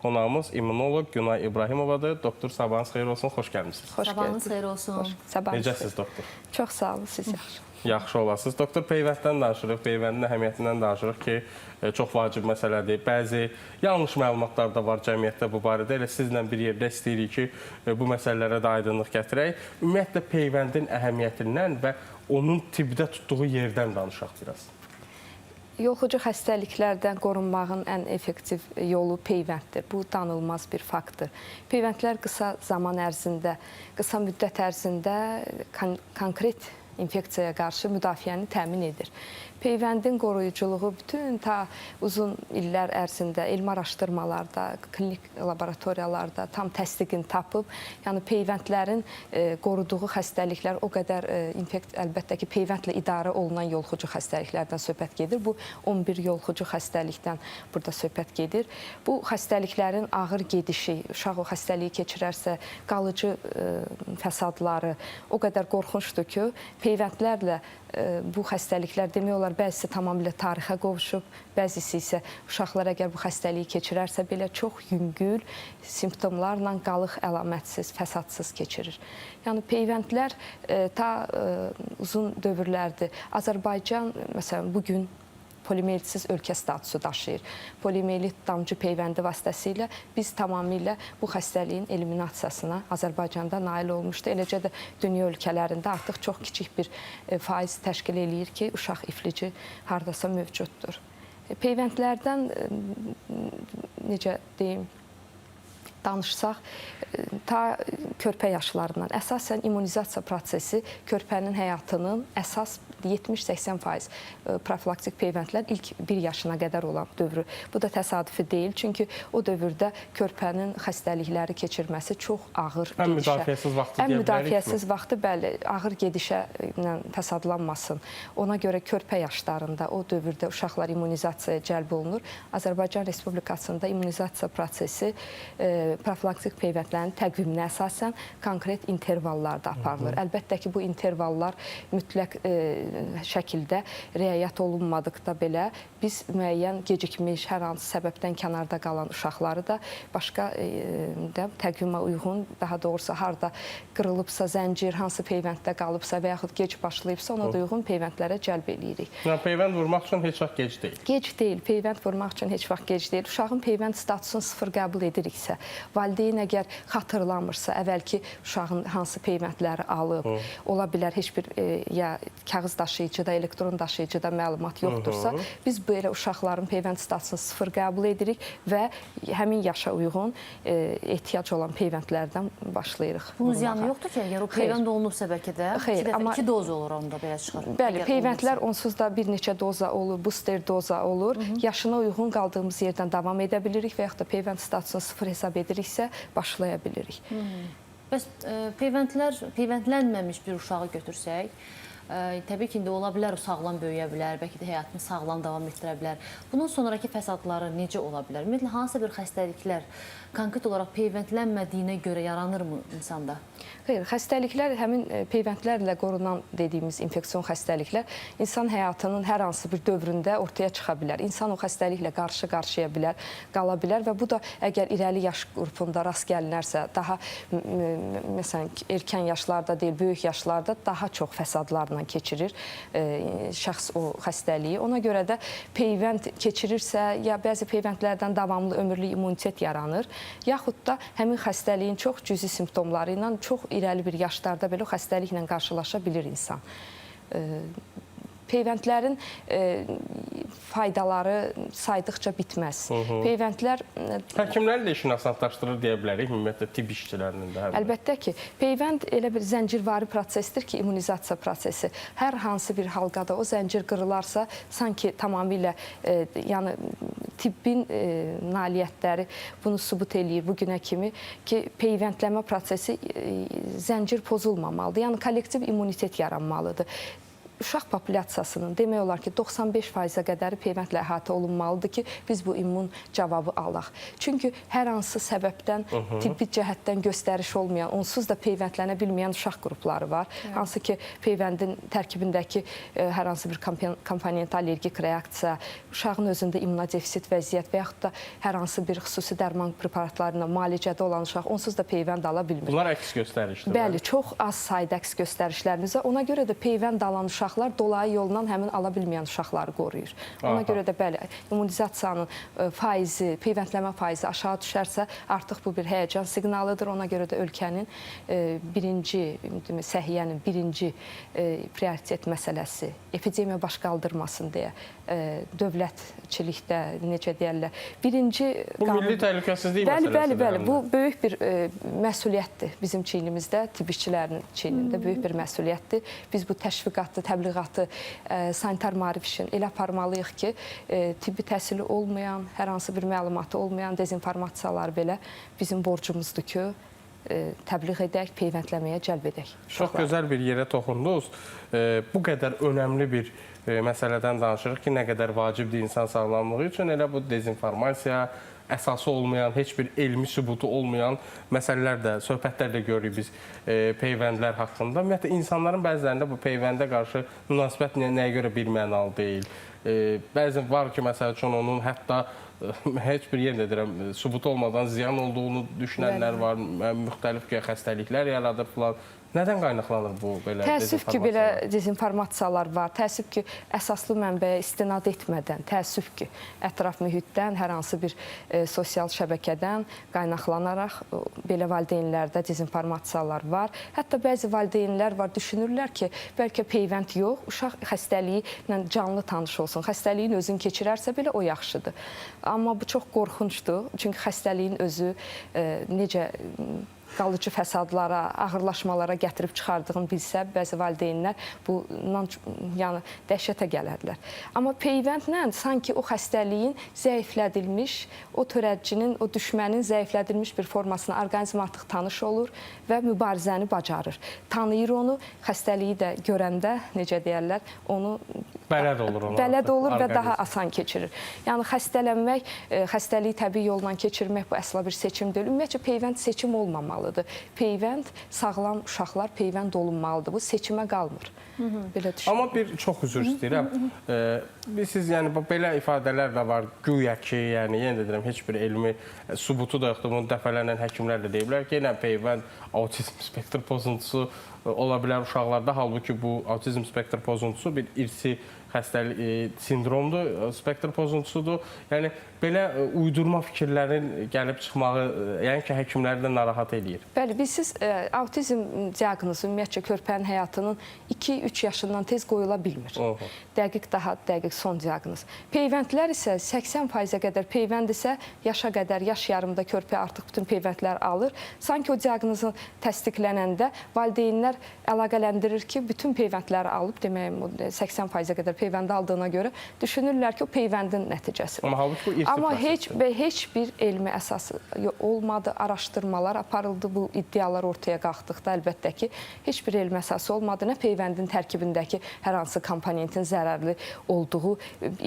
Qonağımız immunoloq Günay İbrahimovadır. Doktor, sabahınız xeyir olsun, xoş gəlmişsiniz. Sabahınız xeyir olsun. Necəsiniz doktor? Çox sağ olun, siz yaxşı. Yaxşı olasınız. Doktor, peyvənddən danışırıq, peyvəndin əhəmiyyətindən danışırıq ki, çox vacib məsələdir. Bəzi yanlış məlumatlar da var cəmiyyətdə bu barədə. Elə sizlə bir yerdə istəyirik ki, bu məsələlərə də aydınlıq gətirək. Ümumiyyətlə, peyvəndin əhəmiyyətindən və onun tibbdə tutduğu yerdən danışaq biraz. Yoluxucu xəstəliklərdən qorunmağın ən effektiv yolu peyvənddir. Bu danılmaz bir faktdır. Peyvəndlər qısa zaman ərzində, qısa müddət ərzində konkret infeksiyaya qarşı müdafiəni təmin edir. Peyvəndin qoruyuculuğu bütün ta uzun illər ərzində elmi araşdırmalarda, klinik laboratoriyalarda tam təsdiqini tapıb, yəni peyvəndlərin qoruduğu xəstəliklər o qədər əlbəttə ki, peyvəndlə idarə olunan yoluxucu xəstəliklərdən söhbət gedir. Bu 11 yoluxucu xəstəlikdən burada söhbət gedir. Bu xəstəliklərin ağır gedişi, uşaq o xəstəliyi keçirərsə qalıcı fəsadları o qədər qorxunçdur ki, peyvəndlərlə bu xəstəliklər demək olar, bəzisi tamamilə tarixə qovuşub, bəzisi isə uşaqlar əgər bu xəstəliyi keçirərsə belə çox yüngül simptomlarla qalıq əlamətsiz, fəsadsız keçirir. Yəni peyvəndlər ta uzun dövrlərdir. Azərbaycan, məsələn, bugün polimelsiz ölkə statusu daşıyır. Polimelit damcı peyvəndi vasitəsilə biz tamamilə bu xəstəliyin eliminasiyasına Azərbaycanda nail olmuşdu. Eləcə də dünya ölkələrində artıq çox kiçik bir faiz təşkil eləyir ki, uşaq iflici hardasa mövcuddur. Peyvəndlərdən necə deyim, danışsaq, ta körpə yaşlarından əsasən immunizasiya prosesi körpənin həyatının əsas 70-80% profilaktik peyvəndlər ilk 1 yaşına qədər olan dövrü. Bu da təsadüfi deyil, çünki o dövrdə körpənin xəstəlikləri keçirməsi çox ağır gedişə. Ən müdafiəsiz vaxtı deyə bilərik mi? Ən müdafiəsiz vaxtı, bəli, ağır gedişə ilə təsadlanmasın. Ona görə körpə yaşlarında, o dövrdə uşaqlar immunizasiyaya cəlb olunur. Azərbaycan Respublikasında immunizasiya prosesi profilaktik peyvəndlərin təqviminə əsasən konkret intervallarda aparılır. Əlbəttə ki, bu intervallar mütləq şəkildə riayət olunmadıqda belə biz müəyyən gecikmiş, hər hansı səbəbdən kənarda qalan uşaqları da başqa təqvimə uyğun, daha doğrusu harada qırılıbsa, zəncir, hansı peyvənddə qalıbsa və yaxud gec başlayıbsa, ona da uyğun peyvəndlərə cəlb eləyirik. Yəni, peyvənd vurmaq üçün heç vaxt gec deyil. Gec deyil, peyvənd vurmaq üçün heç vaxt gec deyil. Uşağın peyvənd statusunu 0 qəbul ediriksə, valideyn əgər xatırlamırsa, əvvəlki uşağın hansı peyvəndləri alıb, ola bilər heç bir ya kağız daşıyıcıda, elektron daşıyıcıda məlumat yoxdursa, biz belə uşaqların peyvənd statusunu 0 qəbul edirik və həmin yaşa uyğun ehtiyac olan peyvəndlərdən başlayırıq. Bunun ziyanı yoxdur ki, əgər o peyvənd olunubsa bəlkə də 2 doz olur onda belə çıxır. Bəli, peyvəndlər onsuz da bir neçə doza olur, booster doza olur. Yaşına uyğun qaldığımız yerdən davam edə bilirik və yaxud da peyvənd statusunu 0 hesab ediriksə, başlaya bilirik. Bəs peyvəndlənməmiş bir uşağı götürsək, təbii ki, indi ola bilər, o sağlam böyüyə bilər, bəlkə də həyatını sağlam davam etdirə bilər. Bunun sonraki fəsadları necə ola bilər? Ümumiyyətlə, hansısa bir xəstəliklər konkret olaraq peyvəndlənmədiyinə görə yaranırmı insanda? Xeyr, xəstəliklər, həmin peyvəndlərlə qorunan dediyimiz infeksion xəstəliklər insan həyatının hər hansı bir dövründə ortaya çıxa bilər. İnsan o xəstəliklə qarşı-qarşıya bilər, qala bilər və bu da əgər irəli yaş qrupunda rast gəlinərsə, daha məsələn, erkən yaşlarda deyil, böyük yaşlarda daha çox fəsadlarla keçirir şəxs o xəstəliyi. Ona görə də peyvənd keçirirsə, ya bəzi peyvəndlərdən davamlı ömürlük immunitet yaranır, yaxud da həmin xəstəliyin çox cüzi simptomları ilə çox irəli bir yaşlarda belə o xəstəliklə qarşılaşa bilir insan. Peyvəndlərin faydaları saydıqca bitməz. Peyvəndlər... Həkimlər də işini asanlaşdırır deyə bilərik, ümumiyyətlə tibb işçilərinin də. Əlbəttə ki, peyvənd elə bir zəncirvari prosesdir ki, immunizasiya prosesi. Hər hansı bir halqada o zəncir qırılarsa, sanki tamamilə yəni tibbin nailiyyətləri bunu sübut eləyir bugünə kimi ki, peyvəndləmə prosesi zəncir pozulmamalıdır. Yəni kollektiv immunitet yaranmalıdır. uşaq populyasiyasının demək olar ki, 95%-ə qədəri peyvəndlə əhatə olunmalıdır ki, biz bu immun cavabı alaq. Çünki hər hansı səbəbdən, tibbi cəhətdən göstəriş olmayan, onsuz da peyvəndlənə bilməyən uşaq qrupları var. Hansı ki, peyvəndin tərkibindəki hər hansı bir komponent allergik reaksiya, uşağın özündə immunodefisit vəziyyət və yaxud da hər hansı bir xüsusi dərman preparatlarına müalicədə olan uşaq onsuz da peyvənd ala bilmir. Bunlar əks göstərişdir. Bəli, çox az sayda əks göstərişlərimiz var. Ona görə də peyvənd alan uşaqlar dolayı yolla həmin ala bilməyən uşaqları qoruyur. Ona görə də bəli, immunizasiyanın faizi, peyvəndləmə faizi aşağı düşərsə, artıq bu bir həyəcan siqnalıdır. Ona görə də ölkənin səhiyyənin birinci prioritet məsələsi epidemiya baş qaldırmasın deyə dövlətçilikdə necə deyərlər, birinci bu milli təhlükəsizlik məsələsidir. Bəli, bu böyük bir məsuliyyətdir bizim çiynimizdə, tibb işçilərinin çiynində böyük bir məsuliyyətdir. Biz bu təşviqatı, təbliğatı, sanitar maarif işini elə aparmalıyıq ki, tibbi təhsili olmayan, hər hansı bir məlumatı olmayan dezinformasiyalar belə bizim borcumuzdur ki, təbliğ edək, peyvəndləməyə cəlb edək. Çox gözəl bir yerə toxundunuz. Bu qədər önəmli bir məsələdən danışırıq ki, nə qədər vacibdir insan sağlamlığı üçün, elə bu dezinformasiya, əsası olmayan, heç bir elmi sübutu olmayan məsələlər də, söhbətlər də görürük biz peyvəndlər haqqında. Ümumiyyətlə, insanların bəzilərində bu peyvəndə qarşı münasibət nəyə görə birmənalı deyil. Bəzən var ki, məsəl üçün onun hətta heç bir yerdə deyirəm, sübut olmadan ziyan olduğunu düşünənlər var, müxtəlif xəstəliklər yaradır falan. Nədən qaynaqlanır bu belə təəssüf ki, belə dezinformasiyalar var. Təəssüf ki, əsaslı mənbəyə istinad etmədən, təəssüf ki, ətraf mühitdən, hər hansı bir sosial şəbəkədən qaynaqlanaraq belə valideynlərdə dezinformasiyalar var. Hətta bəzi valideynlər var, düşünürlər ki, bəlkə peyvənd yox, uşaq xəstəliyi ilə canlı tanış olsun. Xəstəliyin özünü keçirərsə belə o yaxşıdır. Amma bu çox qorxuncdur. Çünki xəstəliyin özü necə qalıcı fəsadlara, ağırlaşmalara gətirib çıxardığını bilsə, bəzi valideynlər bundan yəni dəhşətə gələrlər. Amma peyvəndlə sanki o xəstəliyin zəiflədilmiş, o törədicinin, o düşmənin zəiflədilmiş bir formasına orqanizm artıq tanış olur və mübarizəni bacarır. Tanıyır onu, xəstəliyi də görəndə, necə deyərlər, onu bələd olur ona. Bələd olur və daha asan keçirir. Yəni xəstələnmək, xəstəliyi təbii yolla keçirmək bu əsla bir seçim deyil. Ümumiyyətcə peyvənd seçim olmamalıdır. Peyvənd, sağlam uşaqlar peyvənd olunmalıdır. Bu seçimə qalmır. Belə düşünürəm. Amma bir çox üzr istəyirəm. Siz yəni belə ifadələr də var. Güya ki, yəni yenə də deyirəm, heç bir elmi sübutu da yoxdur. Bunu dəfələrlə həkimlər də deyiblər ki, yenə peyvənd autizm spektr pozuntusu ola bilər uşaqlarda. Halbuki bu autizm spektr pozuntusu bir irsi xəstəlik, sindromdur, spektr pozuntusudur. Yəni belə uydurma fikirlərin gəlib çıxmağı, yəni ki, həkimləri də narahat eləyir. Bəli, siz autizm diaqnozu ümumiyyətcə körpənin həyatının 2-3 yaşından tez qoyula bilmir. Dəqiq, daha dəqiq son diaqnoz. Peyvəndlər isə 80%-ə qədər peyvənd isə yaşa qədər, yaş yarımda körpə artıq bütün peyvəndlər alır. Sanki o diaqnozun təsdiqlənəndə valideynlər əlaqələndirir ki, bütün peyvəndləri alıb, deməyim, 80%-ə qədər peyvəndi aldığına görə düşünürlər ki, o peyvəndin nəticəsidir. Amma halbuki bu irsi prosesdir. Amma heç bir elmi əsası olmadı, araşdırmalar aparıldı, bu iddialar ortaya qalxdıqda əlbəttə ki, heç bir elmi əsası olmadı. Nə peyvəndin tərkibindəki hər hansı komponentin zərərli olduğu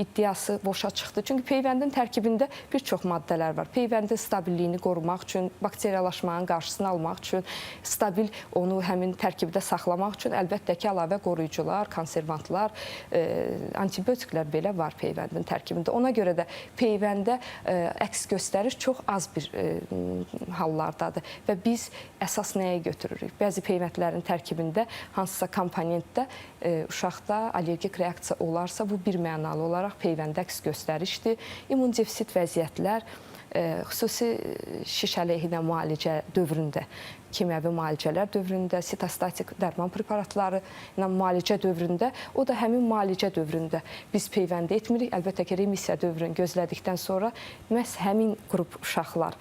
iddiası boşa çıxdı. Çünki peyvəndin tərkibində bir çox maddələr var. Peyvəndin stabilliyini qorumaq üçün, bakteriyalaşmanın qarşısını almaq üçün, stabil onu həmin tərkibdə saxlamaq üçün əlbəttə ki, əlavə qoruyucular, konservantlar, antibiotiklər belə var peyvəndin tərkibində. Ona görə də peyvəndə əks göstəriş çox az bir hallardadır və biz əsas nəyə götürürük? Bəzi peyvəndlərin tərkibində hansısa komponentdə uşaqda allergik reaksiya olarsa, bu birmənalı olaraq peyvəndə əks göstərişdir. İmmundefisit vəziyyətlər, xüsusi şiş əleyhinə müalicə dövründə, kimyəvi müalicələr dövründə, sitostatik dərman preparatları ilə müalicə dövründə, o da həmin müalicə dövründə biz peyvənd etmirik. Əlbəttə ki, remisiya dövrünü gözlədikdən sonra məhz həmin qrup uşaqlar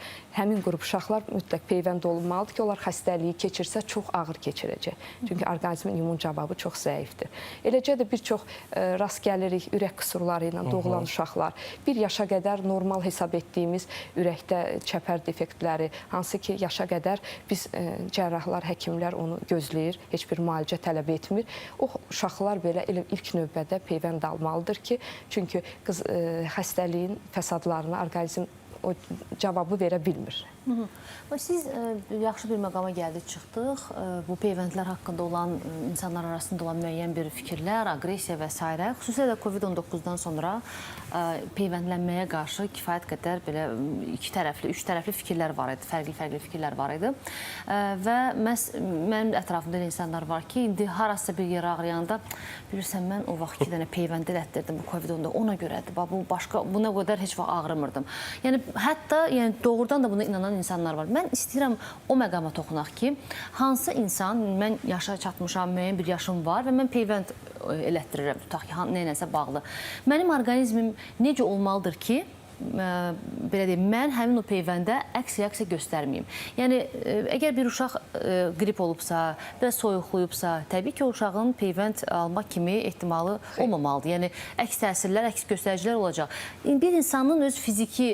mütləq peyvənd olunmalıdır ki, onlar xəstəliyi keçirsə çox ağır keçirəcək. Çünki orqanizmin immun cavabı çox zəifdir. Eləcə də bir çox rast gəlirik ürək qüsurları ilə doğulan uşaqlar. 1 yaşa qədər normal hesab etdiyimiz ürəkdə çəpər defektləri, hansı ki, yaşa qədər biz cərrahlar, həkimlər onu gözləyir, heç bir müalicə tələb etmir. O uşaqlar belə ilk növbədə peyvənd almalıdır ki, çünki xəstəliyin fəsadlarına orqanizm o cavabı verə bilmir. Siz yaxşı bir məqama gəldik, çıxdıq. Bu peyvəndlər haqqında olan, insanlar arasında olan müəyyən bir fikirlər, aqressiya və s. Xüsusilə də COVID-19-dan sonra peyvəndlənməyə qarşı kifayət qədər belə iki tərəfli, üç tərəfli fikirlər var idi, fərqli fikirlər var idi. Və mənim ətrafımda elə insanlar var ki, indi harasa bir yer ağrıyanda, bilirsən, mən o vaxt 2 dənə peyvənd elətdirdim bu COVID-19, ona görədir. Bu başqa, buna qədər heç vaxt ağrımırdım. Yəni, hətta doğrudan da buna inanan insanlar var. Mən istəyirəm o məqama toxunaq ki, hansı insan, mən yaşa çatmışam, müəyyən bir yaşım var və mən peyvənd elətdirirəm, tutaq ki, nəyləsə bağlı. Mənim orqanizmim necə olmalıdır ki, belə deyim, mən həmin o peyvəndə əks reaksiya göstərməyim. Yəni, əgər bir uşaq qrip olubsa, biraz soyuqluyubsa, təbii ki, o uşağın peyvənd almaq kimi ehtimalı olmamalıdır. Yəni, əks təsirlər, əks göstəricilər olacaq. Bir insanın öz fiziki,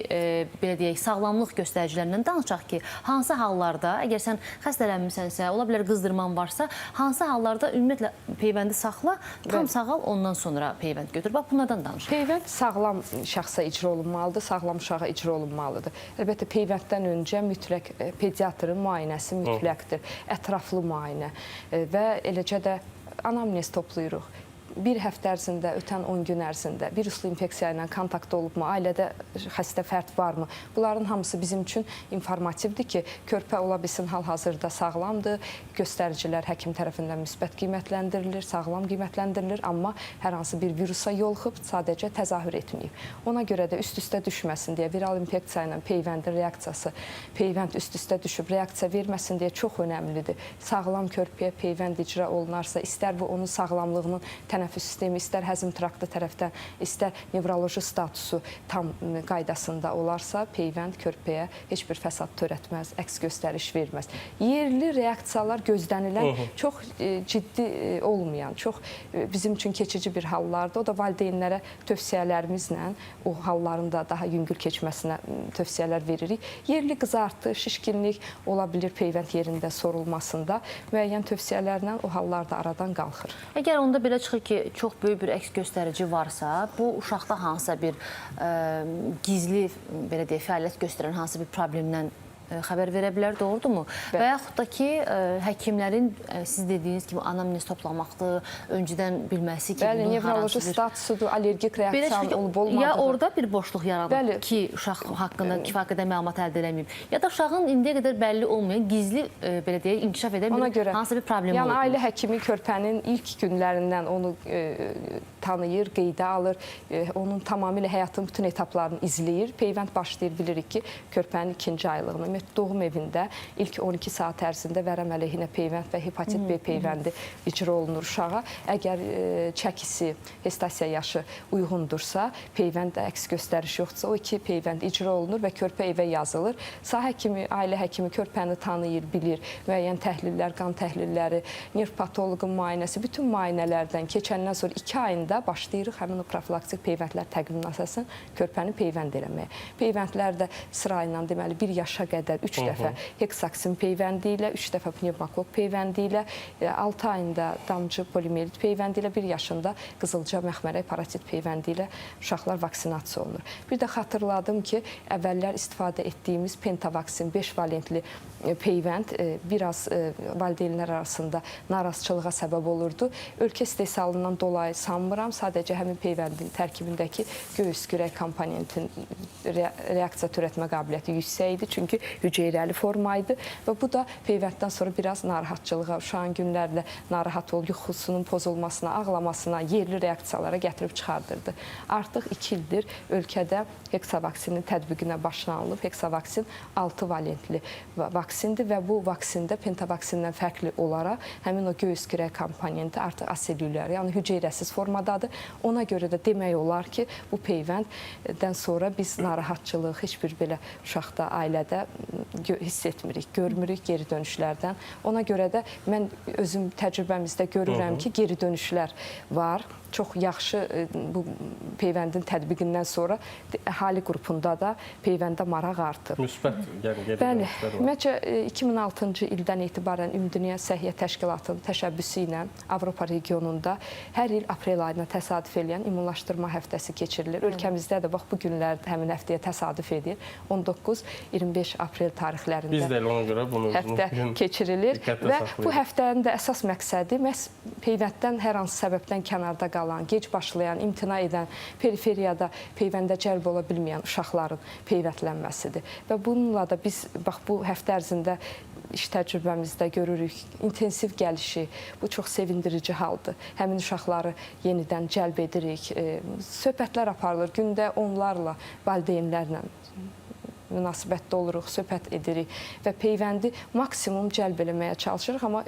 belə deyək, sağlamlıq göstəricilərindən danışaq ki, hansı hallarda, əgər sən xəstələnmisənsə, ola bilər qızdırman varsa, hansı hallarda ümumiyyətlə peyvəndi saxla, tam sağal, ondan sonra peyvənd götür. Bax, bunlardan danışaq. Peyvənd sağlam şəxsə icra olunmalıdır, sağlam uşağa icra olunmalıdır. Əlbəttə, peyvənddən öncə mütləq pediatrın müayinəsi mütləqdir, ətraflı müayinə və eləcə də anamnez toplayırıq. Bir həftə ərzində, ötən 10 gün ərzində viruslu infeksiya ilə kontakt olubmu, ailədə xəstə fərd varmı? Bunların hamısı bizim üçün informativdir ki, körpə ola bilsin hal-hazırda sağlamdır, göstəricilər həkim tərəfindən müsbət qiymətləndirilir, sağlam qiymətləndirilir, amma hər hansı bir virusa yoluxub, sadəcə təzahür etməyib. Ona görə də üst-üstə düşməsin deyə, viral infeksiya ilə peyvəndin reaksiyası, peyvənd üst-üstə düşüb reaksiya verməsin deyə çox önəmlidir. Sağlam körpəyə peyvənd icra olunarsa, istər bu onun sağlamlığının tənəffüs sistemi, istər həzm traktı tərəfdən, istər nevroloji statusu tam qaydasında olarsa, peyvənd körpəyə heç bir fəsad törətməz, əks göstəriş verməz. Yerli reaksiyalar gözlənilən, çox ciddi olmayan, çox bizim üçün keçici bir hallardır. O da valideynlərə tövsiyələrimizlə o halların da daha yüngül keçməsinə tövsiyələr veririk. Yerli qızartı, şişkinlik ola bilir peyvənd yerində sorulmasında müəyyən tövsiyələrlə o hallar da aradan qalxır. Əgər onda belə çıxır ki, çox böyük bir əks göstərici varsa, bu uşaqda hansısa bir gizli, belə deyək, fəaliyyət göstərən hansısa bir problemdən xəbər verə bilər, doğrudurmu? Və yaxud da ki, həkimlərin siz dediyiniz kimi anamnez toplamaqdır, öncədən bilməsi ki, bunun nevroloji statusudur, allergik reaksiyanın olub-olmadığı. Ya orada bir boşluq yaradır ki, uşaq haqqında kifayət qədər məlumat əldə eləməyib. Ya da uşağın indiyə qədər bəlli olmayan, gizli, belə deyək, inkişaf edən hansısa bir problem olur. Yəni, ailə həkimi körpənin ilk günlərindən onu tanıyır, qeydə alır, onun tamamilə həyatın bütün etaplarını izləyir. Peyvənd başlayır, bilirik ki, körpənin 2-ci aylığına, doğum evində ilk 12 saat ərzində vərəm əleyhinə peyvənd və hepatit B peyvəndi icra olunur uşağa. Əgər çəkisi, gestasiya yaşı uyğundursa, peyvəndə əks göstəriş yoxdursa, o 2 peyvənd icra olunur və körpə evə yazılır. Sağ həkimi, ailə həkimi körpəni tanıyır, bilir, müəyyən təhlillər, qan təhlilləri, nerv patoloqun müayinəsi, bütün müayinələrdən keçəndən sonra 2 ayında başlayırıq həmin o profilaktik peyvəndlər təqviminə əsasən körpəni peyvənd eləməyə. Peyvəndlər də sırayla, deməli, 1 yaşa qədər 3 dəfə heksaksin peyvəndi ilə, 3 dəfə pnevmokok peyvəndi ilə, 6 ayında damcı polimerit peyvəndi ilə, 1 yaşında qızılca məxmərək parasit peyvəndi ilə uşaqlar vaksinasiya olunur. Bir də xatırladım ki, əvvəllər istifadə etdiyimiz pentavaksin 5 valentli peyvənd biraz valideynlər arasında narazıçılığa səbəb olurdu. Ölkə istehsalından dolayı sanmıram, sadəcə həmin peyvəndin tərkibindəki göğüs kürək komponentin reaksiya törətmə qabiliyyəti yüksək idi, çünki hüceyrəli formaydı və bu da peyvənddən sonra biraz narahatçılığa, uşağın günlərlə narahat ol, yuxusunun pozulmasına, ağlamasına, yerli reaksiyalara gətirib çıxardırdı. Artıq 2 ildir ölkədə heksavaksinin tətbiqinə başlanılıb. Heksavaksin 6 valentli vaksindir və bu vaksində pentavaksindən fərqli olaraq həmin o göğüs kürək komponenti artıq aselülər, yəni hüceyrəsiz formadadır. Ona görə də demək olar ki, bu peyvənddən sonra biz narahatçılıq, heç bir belə uşaqda, ailədə hiss etmirik, görmürük geri dönüşlərdən. Ona görə də mən özüm təcrübəmizdə görürəm ki, geri dönüşlər var. çox yaxşı bu peyvəndin tətbiqindən sonra əhali qrupunda da peyvəndə maraq artıb. Müsbət, yəni geri Bəli, dönüşlər var. ümumiyyətcə 2006-cı ildən etibarən Ümumdünya Səhiyyə Təşkilatının təşəbbüsü ilə Avropa regionunda hər il aprel ayına təsadüf edən immunlaşdırma həftəsi keçirilir. Ölkəmizdə də bax bu günlərdə həmin həftəyə təsadüf edir. 19-25 aprel tarixlərində. Biz də elə ona görə bunu Həftə keçirilir və bu həftənin də əsas məqsədi məhz peyvənddən hər hansı səbəbdən kənarda qalan, gec başlayan, imtina edən, periferiyada peyvəndə cəlb ola bilməyən uşaqların peyvəndlənməsidir. Və bununla da biz bax bu həftə ərzində iş təcrübəmizdə görürük, intensiv gəlişi, bu çox sevindirici haldır. Həmin uşaqları yenidən cəlb edirik, söhbətlər aparılır, gündə onlarla, valideynlərlə münasibətdə oluruq, söhbət edirik və peyvəndi maksimum cəlb eləməyə çalışırıq, amma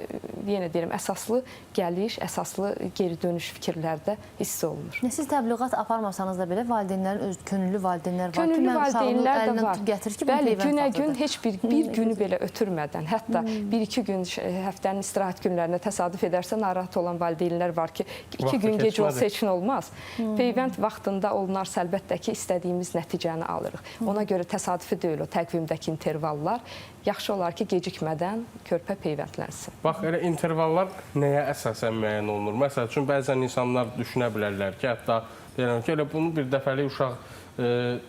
yenə deyirəm, əsaslı gəliş, əsaslı geri dönüş fikirlərdə hiss olunur. Siz təbliğat aparmasanız da belə valideynlərin öz könüllü valideynlər var ki, Könüllü mən uşağımı valideynlər də əlindən var. gətirir ki, Bəli, peyvənd günə-gün vaxtıdır. heç bir günü belə ötürmədən, hətta bir-iki gün həftənin istirahət günlərinə təsadüf edərsə narahat olan valideynlər var ki, 2 gün gec olsa heç nə olmaz. Peyvənd vaxtında olunarsa əlbəttə ki, istədiyimiz nəticəni alırıq. Ona görə təsadüfi deyil o təqvimdəki intervallar. Yaxşı olar ki, gecikmədən körpə peyvəndlənsin. Bax, elə intervallar nəyə əsasən müəyyən olunur? Məsəl üçün, bəzən insanlar düşünə bilərlər ki, hətta deyirəm ki, elə bunu bir dəfəlik uşaq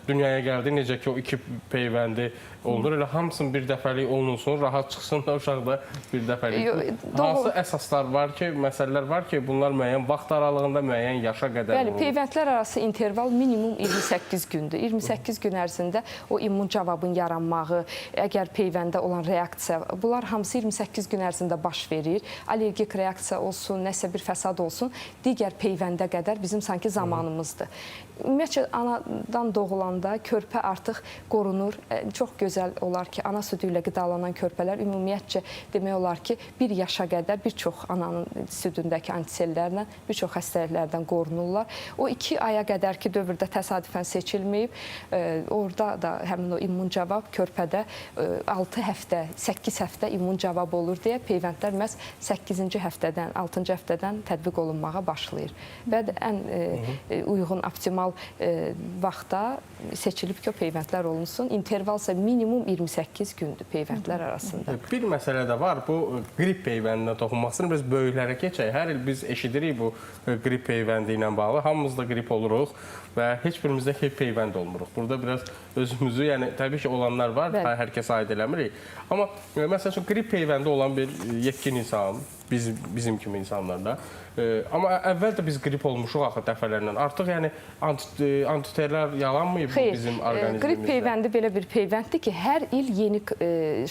dünyaya gəldi, necə ki, o 2 peyvəndi olur, elə hamısını bir dəfəlik olunsun, rahat çıxsın da uşaq da bir dəfəlik. Hansı əsaslar var ki, məsələlər var ki, bunlar müəyyən vaxt aralığında, müəyyən yaşa qədər Bəli, olur? peyvəndlər arası interval minimum 28 gündür. 28 gün ərzində o immun cavabın yaranmağı, əgər peyvəndə olan reaksiya, bunlar hamısı 28 gün ərzində baş verir. Allergik reaksiya olsun, nəsə bir fəsad olsun, digər peyvəndə qədər bizim sanki zamanımızdır. Ümumiyyətcə, anadan doğulanda körpə artıq qorunur. Çox gözəl olar ki, ana südü ilə qidalanan körpələr ümumiyyətcə demək olar ki, 1 yaşa qədər bir çox ananın südündəki antisellərlə bir çox xəstəliklərdən qorunurlar. O 2 aya qədər ki, dövrdə təsadüfən seçilməyib, orada da həmin o immun cavab körpədə 6 həftə, 8 həftə immun cavab olur deyə peyvəndlər məhz 8-ci həftədən, 6-cı həftədən tətbiq olunmağa başlayır. Və ən uyğun, optimal vaxtda seçilib ki, o peyvəndlər olunsun. İnterval isə minimum 28 gündür peyvəndlər arasında. Bir məsələ də var, bu qrip peyvəndinə toxunmasını biz böyüklərə keçək. Hər il biz eşidirik bu qrip peyvəndi ilə bağlı. Hamımız da qrip oluruq və heç birimizdə HIV peyvənd olmuruq. Burada biraz özümüzü, yəni təbii ki, olanlar var, hər kəsə aid eləmirik. Amma məsəl üçün qrip peyvəndi olan bir yetkin insan, bizim kimi insanlarda. Amma əvvəl də biz qrip olmuşuq axı dəfələrlə. Artıq yəni antiterlər yalanmayıb bizim orqanizmimizdə? Qrip peyvəndi belə bir peyvənddir ki, hər il yeni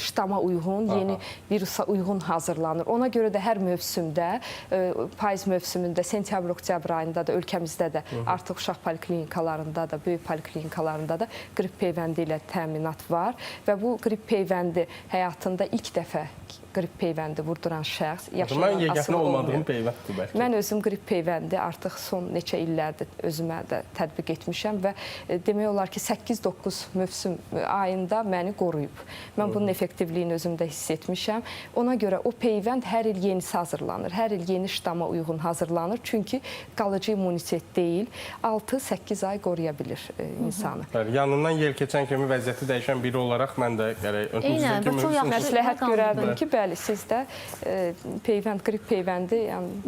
ştama uyğun, yeni virusa uyğun hazırlanır. Ona görə də hər mövsümdə, payız mövsümündə, sentyabr-oktyabr ayında da ölkəmizdə də artıq uşaq poliklinikalarında da, böyük poliklinikalarında da qrip peyvəndi ilə təminat var və bu qrip peyvəndi həyatında ilk dəfə qrip peyvəndi vurduran şəxs yaşından asılı olmuyor. Peyvənddir bəlkə. Mən özüm qrip peyvəndi artıq son neçə illərdir özümə də tətbiq etmişəm və demək olar ki, 8-9 mövsüm ayında məni qoruyub. Mən bunun effektivliyini özümdə hiss etmişəm. Ona görə o peyvənd hər il yenisi hazırlanır, hər il yeni ştama uyğun hazırlanır. Çünki qalıcı immunitet deyil, 6-8 ay qoruya bilir insanı. Yanından yel keçən kimi vəziyyəti dəyişən biri olaraq mən də önümüzdəki mövsüm məsləhət görərdim ki, bəli, sizdə peyvənd, qrip peyvəndi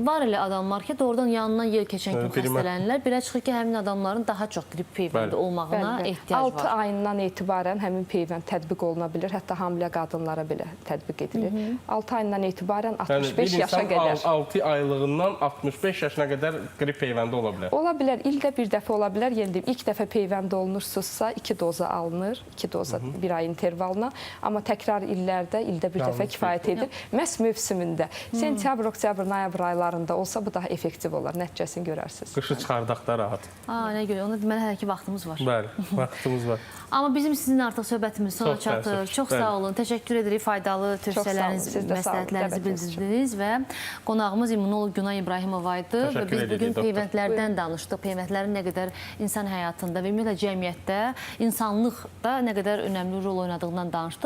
var elə adamlar ki, doğrudan yanından yel keçən kimi xəstələnirlər. Belə çıxır ki, həmin adamların daha çox qrip peyvəndi olmağına ehtiyac var. 6 ayından etibarən həmin peyvənd tətbiq oluna bilir. Hətta hamilə qadınlara belə tətbiq edilir. 6 ayından etibarən 65 yaşa qədər. 6 aylığından 65 yaşına qədər qrip peyvəndi ola bilər. Ola bilər, ildə bir dəfə ola bilər. Yəni deyim, ilk dəfə peyvənd olunursunuzsa 2 doza alınır, 2 doza 1 ay intervalına. Amma təkrar illərdə ildə bir dəfə kifayət edir. Məhz mövsümündə, sentyabr, oktyabr, noyabr aylarında olsa bu daha effektiv olar. Nəticəsini görərsiniz. Qışı çıxardaq da rahat. Nə görə? Ona deməli hələ ki vaxtımız var. Bəli, vaxtımız var. Amma bizim sizinlə artıq söhbətimiz sona çatır. Çox sağ olun. Təşəkkür edirik. Faydalı tövsiyələriniz, məsləhətlərinizi bildirdiniz və qonağımız immunoloq Günay İbrahimova idi və biz bugün peyvəndlərdən danışdıq. Peyvəndlərin nə qədər insan həyatında və ümumiyyətlə cəmiyyətdə, insanlıqda nə qədər önəmli rol oynadığından danışdıq.